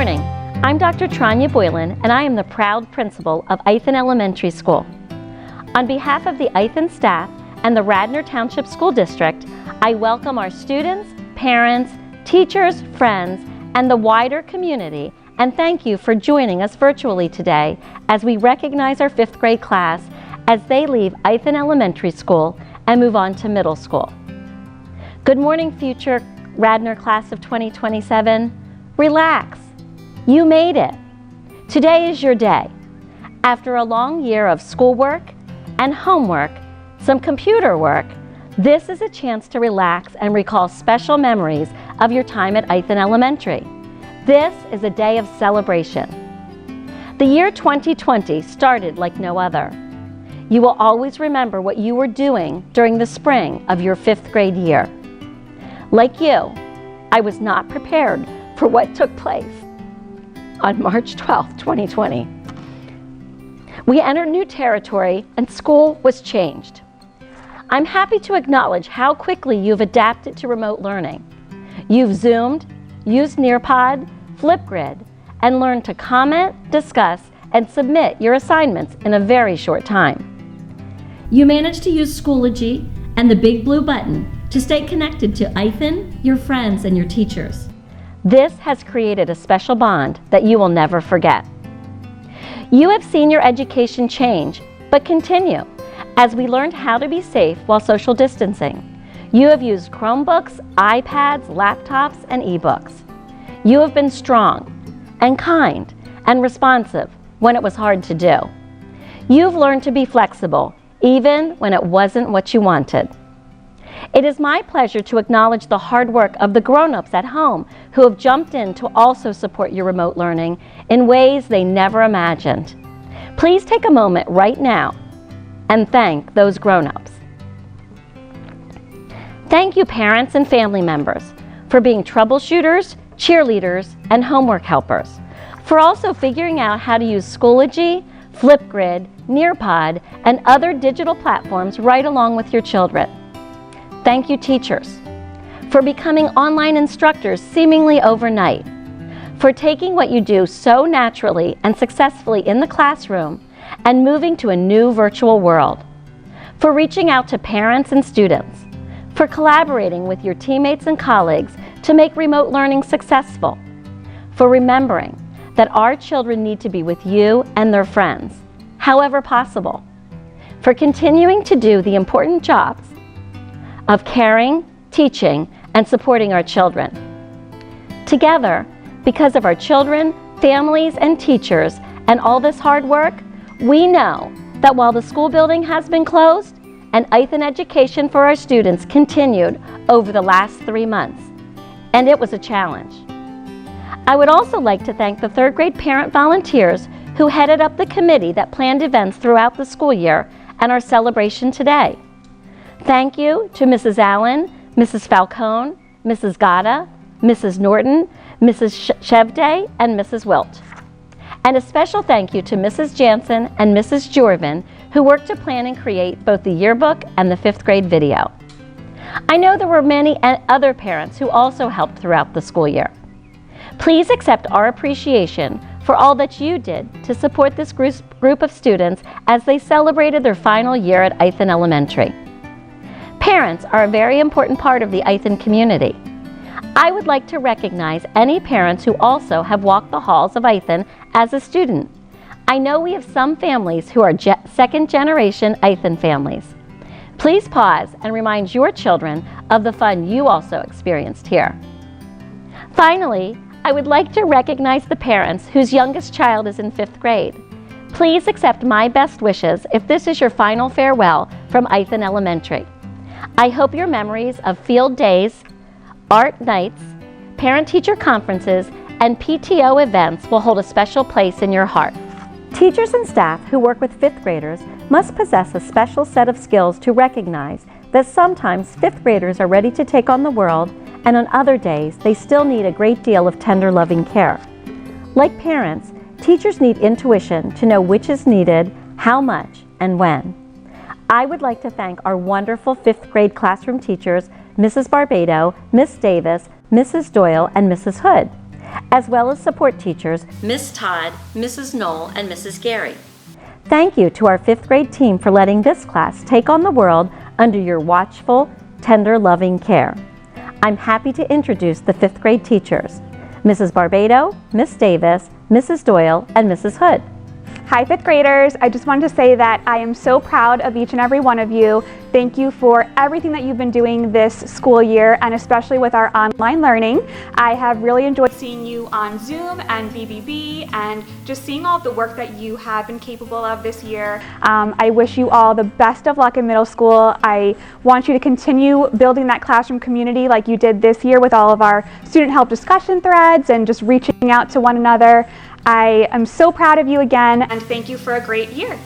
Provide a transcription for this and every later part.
morning. I'm Dr. Tronya Boylan, and I am the proud principal of Ithan Elementary School. On behalf of the Ithan staff and the Radnor Township School District, I welcome our students, parents, teachers, friends, and the wider community, and thank you for joining us virtually today as we recognize our 5th grade class as they leave Ithan Elementary School and move on to middle school. Good morning, future Radnor class of 2027. Relax. You made it. Today is your day. After a long year of schoolwork and homework, some computer work, this is a chance to relax and recall special memories of your time at Ithan Elementary. This is a day of celebration. The year 2020 started like no other. You will always remember what you were doing during the spring of your 5th grade year. Like you, I was not prepared for what took place on March 12, 2020. We entered new territory and school was changed. I'm happy to acknowledge how quickly you've adapted to remote learning. You've Zoomed, used Nearpod, Flipgrid, and learned to comment, discuss, and submit your assignments in a very short time. You managed to use Schoology and the big blue button to stay connected to Ithan, your friends, and your teachers. This has created a special bond that you will never forget. You have seen your education change, but continue, as we learned how to be safe while social distancing. You have used Chromebooks, iPads, laptops, and ebooks. You have been strong and kind and responsive when it was hard to do. You've learned to be flexible, even when it wasn't what you wanted. It is my pleasure to acknowledge the hard work of the grown-ups at home who have jumped in to also support your remote learning in ways they never imagined. Please take a moment right now and thank those grown-ups. Thank you, parents and family members, for being troubleshooters, cheerleaders, and homework helpers, for also figuring out how to use Schoology, Flipgrid, Nearpod, and other digital platforms right along with your children. Thank you, teachers, for becoming online instructors seemingly overnight, for taking what you do so naturally and successfully in the classroom and moving to a new virtual world, for reaching out to parents and students, for collaborating with your teammates and colleagues to make remote learning successful, for remembering that our children need to be with you and their friends, however possible, for continuing to do the important jobs of caring, teaching, and supporting our children. Together, because of our children, families, and teachers, and all this hard work, we know that while the school building has been closed, and Ithan education for our students continued over the last 3 months, and it was a challenge. I would also like to thank the 3rd grade parent volunteers who headed up the committee that planned events throughout the school year and our celebration today. Thank you to Mrs. Allen, Mrs. Falcone, Mrs. Gata, Mrs. Norton, Mrs. Chevday, and Mrs. Wilt. And a special thank you to Mrs. Jansen and Mrs. Jorvin, who worked to plan and create both the yearbook and the 5th grade video. I know there were many other parents who also helped throughout the school year. Please accept our appreciation for all that you did to support this group of students as they celebrated their final year at Ithan Elementary. Parents are a very important part of the Ithan community. I would like to recognize any parents who also have walked the halls of Ithan as a student. I know we have some families who are second-generation Ithan families. Please pause and remind your children of the fun you also experienced here. Finally, I would like to recognize the parents whose youngest child is in 5th grade. Please accept my best wishes if this is your final farewell from Ithan Elementary. I hope your memories of field days, art nights, parent-teacher conferences, and PTO events will hold a special place in your heart. Teachers and staff who work with 5th graders must possess a special set of skills to recognize that sometimes 5th graders are ready to take on the world, and on other days they still need a great deal of tender, loving care. Like parents, teachers need intuition to know which is needed, how much, and when. I would like to thank our wonderful 5th grade classroom teachers, Mrs. Barbado, Miss Davis, Mrs. Doyle, and Mrs. Hood. as well as support teachers, Miss Todd, Mrs. Knoll, and Mrs. Gary. Thank you to our 5th grade team for letting this class take on the world under your watchful, tender, loving care. I'm happy to introduce the 5th grade teachers, Mrs. Barbado, Miss Davis, Mrs. Doyle, and Mrs. Hood. Hi, 5th graders. I just wanted to say that I am so proud of each and every one of you. Thank you for everything that you've been doing this school year, and especially with our online learning. I have really enjoyed seeing you on Zoom and BBB and just seeing all of the work that you have been capable of this year. I wish you all the best of luck in middle school. I want you to continue building that classroom community like you did this year with all of our student help discussion threads and just reaching out to one another. I am so proud of you again, and thank you for a great year.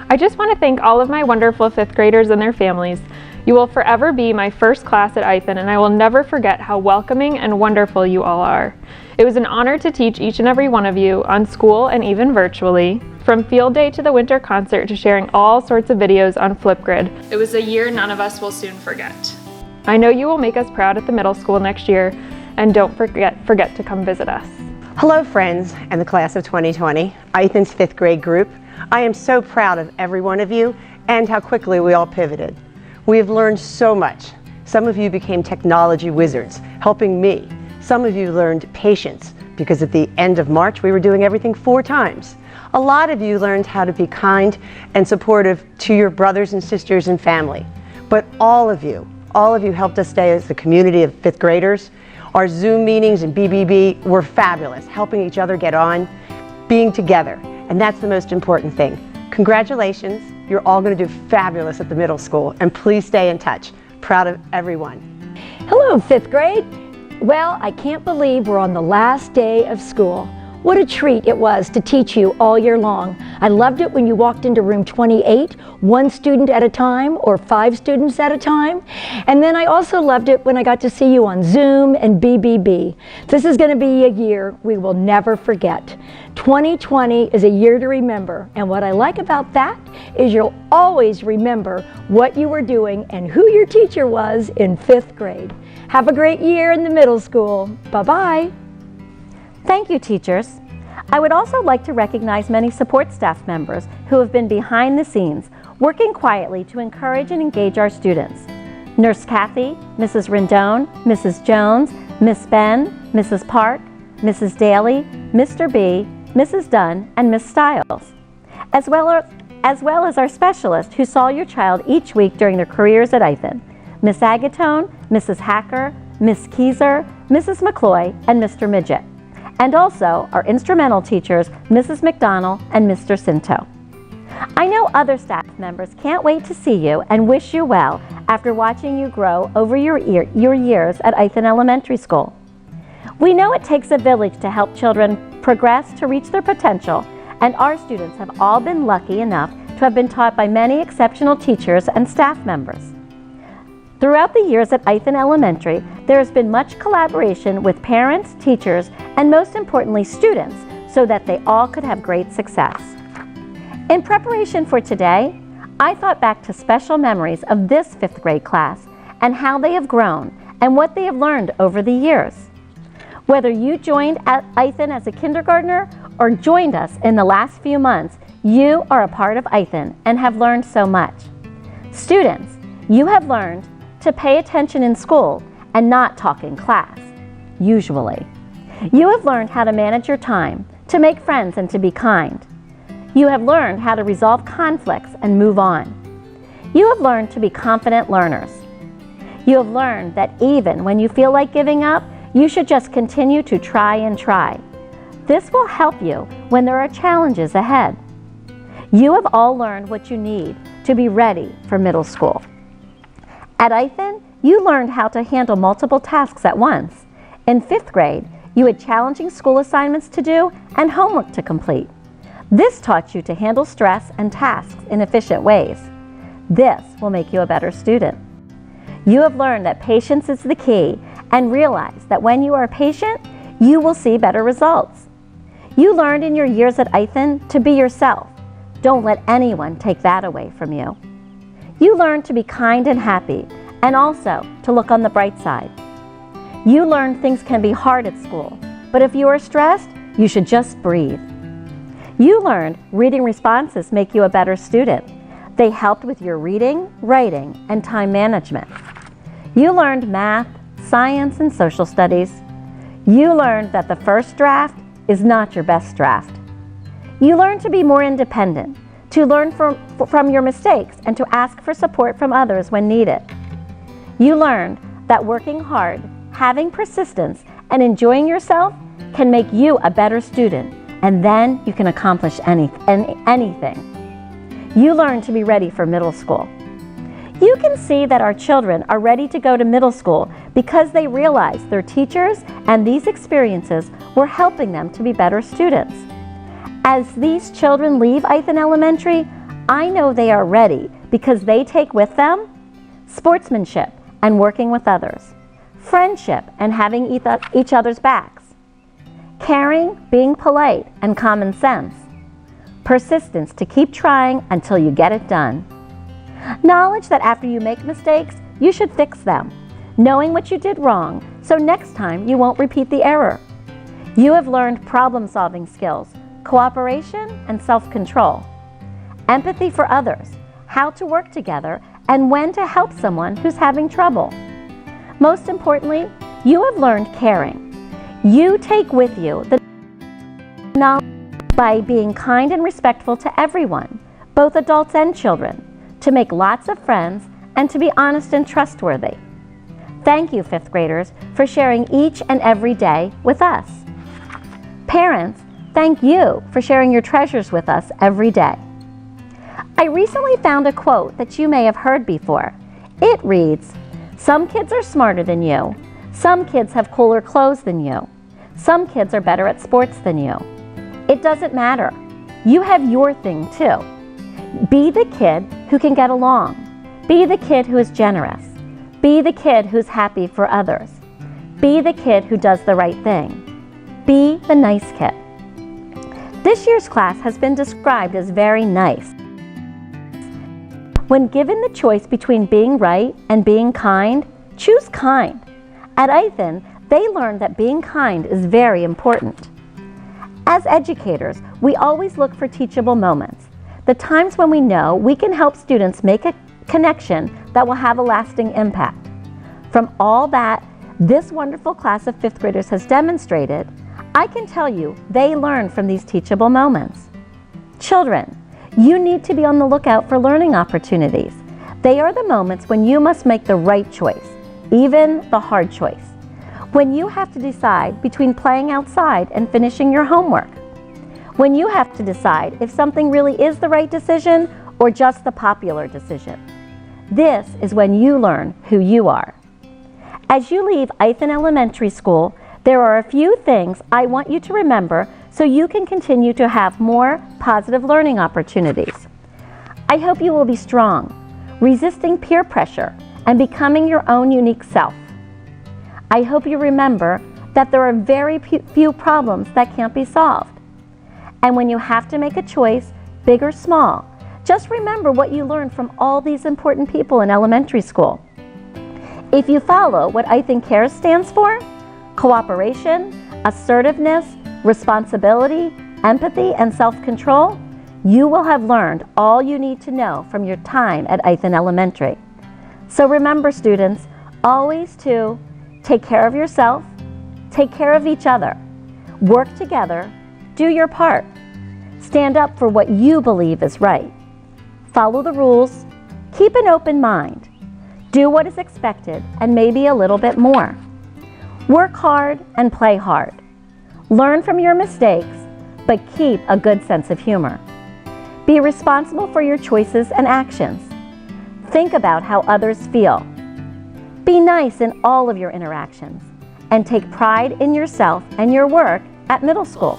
I just want to thank all of my wonderful 5th graders and their families. You will forever be my first class at Ithan, and I will never forget how welcoming and wonderful you all are. It was an honor to teach each and every one of you on school and even virtually, from field day to the winter concert to sharing all sorts of videos on Flipgrid. It was a year none of us will soon forget. I know you will make us proud at the middle school next year, and don't forget to come visit us. Hello friends and the class of 2020, Ithan's 5th grade group. I am so proud of every one of you and how quickly we all pivoted. We have learned so much. Some of you became technology wizards, helping me. Some of you learned patience because at the end of March we were doing everything 4 times. A lot of you learned how to be kind and supportive to your brothers and sisters and family. But all of you helped us stay as the community of 5th graders. Our Zoom meetings and BBB were fabulous, helping each other get on, being together, and that's the most important thing. Congratulations, you're all going to do fabulous at the middle school, and please stay in touch. Proud of everyone. Hello, 5th grade. Well, I can't believe we're on the last day of school. What a treat it was to teach you all year long. I loved it when you walked into room 28, 1 student at a time or 5 students at a time. And then I also loved it when I got to see you on Zoom and BBB. This is going to be a year we will never forget. 2020 is a year to remember, and what I like about that is you'll always remember what you were doing and who your teacher was in 5th grade. Have a great year in the middle school. Bye-bye. Thank you, teachers. I would also like to recognize many support staff members who have been behind the scenes, working quietly to encourage and engage our students. Nurse Kathy, Mrs. Rendon, Mrs. Jones, Miss Ben, Mrs. Park, Mrs. Daly, Mr. B, Mrs. Dunn, and Miss Stiles, as well as our specialists who saw your child each week during their careers at Ithan, Miss Agatone, Mrs. Hacker, Miss Keyser, Mrs. McCloy, and Mr. Midget. And also our instrumental teachers, Mrs. McDonald and Mr. Cinto. I know other staff members can't wait to see you and wish you well after watching you grow over your years at Ithan Elementary School. We know it takes a village to help children progress to reach their potential, and our students have all been lucky enough to have been taught by many exceptional teachers and staff members. Throughout the years at Ithan Elementary, there has been much collaboration with parents, teachers, and most importantly, students, so that they all could have great success. In preparation for today, I thought back to special memories of this 5th grade class and how they have grown and what they have learned over the years. Whether you joined at Ithan as a kindergartner or joined us in the last few months, you are a part of Ithan and have learned so much. Students, you have learned to pay attention in school and not talk in class, usually. You have learned how to manage your time, to make friends and to be kind. You have learned how to resolve conflicts and move on. You have learned to be confident learners. You have learned that even when you feel like giving up, you should just continue to try and try. This will help you when there are challenges ahead. You have all learned what you need to be ready for middle school. At Ithan, you learned how to handle multiple tasks at once. In 5th grade, you had challenging school assignments to do and homework to complete. This taught you to handle stress and tasks in efficient ways. This will make you a better student. You have learned that patience is the key and realize that when you are patient, you will see better results. You learned in your years at Ithan to be yourself. Don't let anyone take that away from you. You learned to be kind and happy, and also to look on the bright side. You learned things can be hard at school, But if you are stressed, you should just breathe. You learned reading responses make you a better student. They helped with your reading, writing, and time management. You learned math, science, and social studies. You learned that the first draft is not your best draft. You learned to be more independent, to learn from your mistakes, and to ask for support from others when needed. You learned that working hard, having persistence, and enjoying yourself can make you a better student, and then you can accomplish anything. You learned to be ready for middle school. You can see that our children are ready to go to middle school because they realize their teachers and these experiences were helping them to be better students. As these children leave Ithan Elementary, I know they are ready because they take with them sportsmanship and working with others, friendship and having each other's backs, caring, being polite, and common sense, persistence to keep trying until you get it done, knowledge that after you make mistakes, you should fix them, knowing what you did wrong so next time you won't repeat the error. You have learned problem-solving skills, cooperation and self-control, empathy for others, how to work together, and when to help someone who's having trouble. Most importantly, you have learned caring. You take with you the knowledge by being kind and respectful to everyone, both adults and children, to make lots of friends, and to be honest and trustworthy. Thank you, fifth graders, for sharing each and every day with us. Parents, thank you for sharing your treasures with us every day. I recently found a quote that you may have heard before. It reads, "Some kids are smarter than you. Some kids have cooler clothes than you. Some kids are better at sports than you. It doesn't matter. You have your thing too. Be the kid who can get along. Be the kid who is generous. Be the kid who's happy for others. Be the kid who does the right thing. Be the nice kid." This year's class has been described as very nice. When given the choice between being right and being kind, choose kind. At Ithan, they learned that being kind is very important. As educators, we always look for teachable moments, the times when we know we can help students make a connection that will have a lasting impact. From all that this wonderful class of fifth graders has demonstrated, I can tell you they learn from these teachable moments. Children, you need to be on the lookout for learning opportunities. They are the moments when you must make the right choice, even the hard choice. When you have to decide between playing outside and finishing your homework. When you have to decide if something really is the right decision or just the popular decision. This is when you learn who you are. As you leave Ithan Elementary School, there are a few things I want you to remember so you can continue to have more positive learning opportunities. I hope you will be strong, resisting peer pressure, and becoming your own unique self. I hope you remember that there are very few problems that can't be solved. And when you have to make a choice, big or small, just remember what you learned from all these important people in elementary school. If you follow what Ithan Cares stands for, cooperation, assertiveness, responsibility, empathy, and self-control, you will have learned all you need to know from your time at Ithan Elementary. So remember, students, always to take care of yourself, take care of each other, work together, do your part, stand up for what you believe is right, follow the rules, keep an open mind, do what is expected and maybe a little bit more. Work hard and play hard. Learn from your mistakes, but keep a good sense of humor. Be responsible for your choices and actions. Think about how others feel. Be nice in all of your interactions, and take pride in yourself and your work at middle school.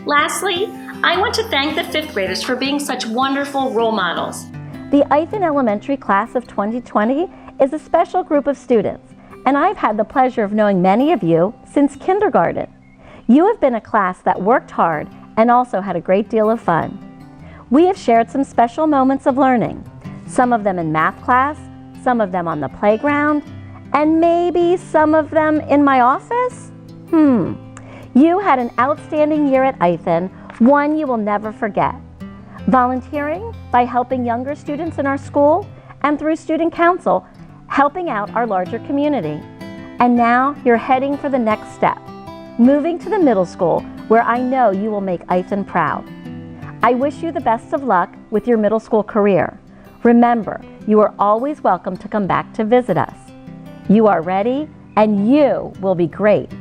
Lastly, I want to thank the fifth graders for being such wonderful role models. The Ithan Elementary class of 2020 is a special group of students, and I've had the pleasure of knowing many of you since kindergarten. You have been a class that worked hard and also had a great deal of fun. We have shared some special moments of learning, some of them in math class, some of them on the playground, and maybe some of them in my office? You had an outstanding year at Ithan, one you will never forget. Volunteering by helping younger students in our school and through Student Council, helping out our larger community. And now you're heading for the next step, moving to the middle school where I know you will make Ithan proud. I wish you the best of luck with your middle school career. Remember, you are always welcome to come back to visit us. You are ready and you will be great.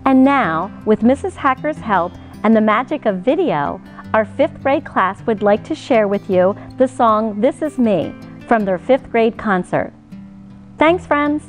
And now, with Mrs. Hacker's help and the magic of video, our 5th grade class would like to share with you the song This Is Me from their 5th grade concert. Thanks, friends.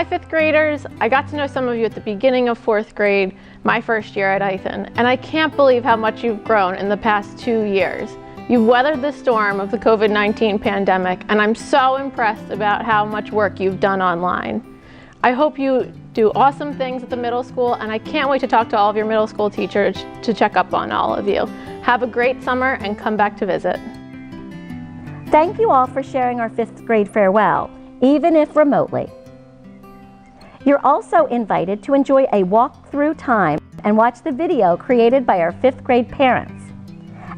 Hi, 5th graders. I got to know some of you at the beginning of 4th grade, my first year at Ithan, and I can't believe how much you've grown in the past 2 years. You've weathered the storm of the COVID-19 pandemic, and I'm so impressed about how much work you've done online. I hope you do awesome things at the middle school, and I can't wait to talk to all of your middle school teachers to check up on all of you. Have a great summer and come back to visit. Thank you all for sharing our 5th grade farewell, even if remotely. You're also invited to enjoy a walk-through time and watch the video created by our 5th grade parents.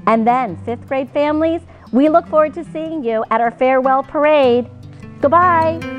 And then, 5th grade families, we look forward to seeing you at our farewell parade. Goodbye.